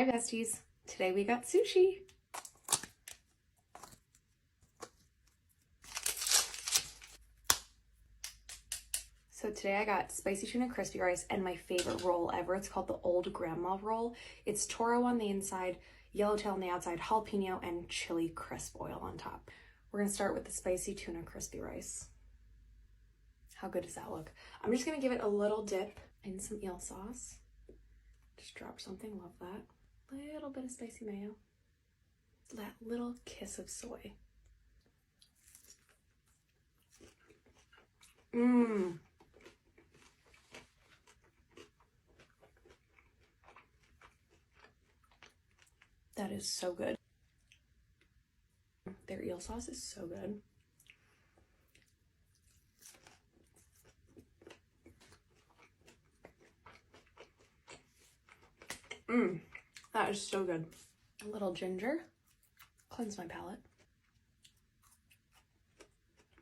Hi besties, today we got sushi. So today I got spicy tuna crispy rice and my favorite roll ever. It's called the Old Grandma roll. It's toro on the inside, yellowtail on the outside, jalapeno, and chili crisp oil on top. We're gonna start with the spicy tuna crispy rice. How good does that look? I'm just gonna give it a little dip in some eel sauce. Just drop something, love that. Little bit of spicy mayo. That little kiss of soy. Mmm. That is so good. Their eel sauce is so good. That is so good. A little ginger. Cleanse my palate.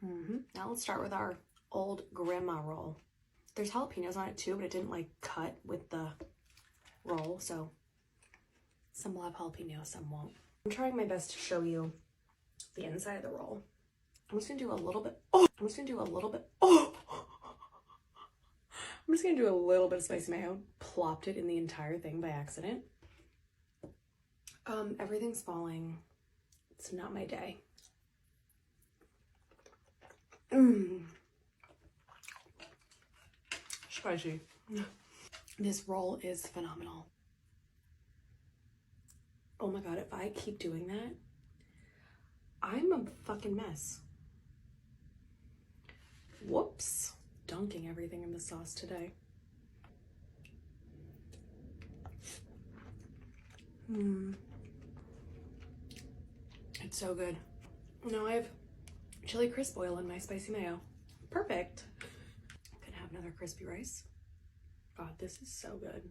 Now let's start with our Old Grandma roll. There's jalapenos on it too, but it didn't like cut with the roll, so some will have jalapeno, some won't. I'm trying my best to show you the inside of the roll. I'm just gonna do a little bit. I'm just gonna do a little bit of spicy mayo. Plopped it in the entire thing by accident. Everything's falling. It's not my day. Spicy. This roll is phenomenal. Oh my god, if I keep doing that, I'm a fucking mess. Whoops. Dunking everything in the sauce today. It's so good. Now I have chili crisp oil in my spicy mayo. Perfect. Gonna have another crispy rice. God, this is so good.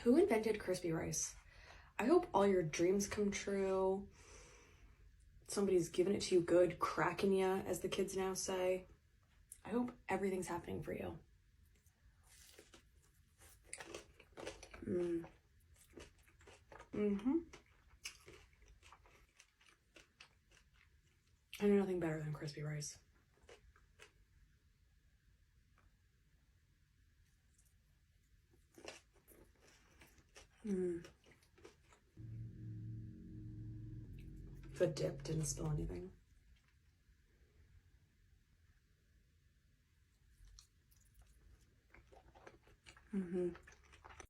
Who invented crispy rice? I hope all your dreams come true. Somebody's giving it to you good, cracking ya, as the kids now say. I hope everything's happening for you. I know nothing better than crispy rice. The dip didn't spill anything.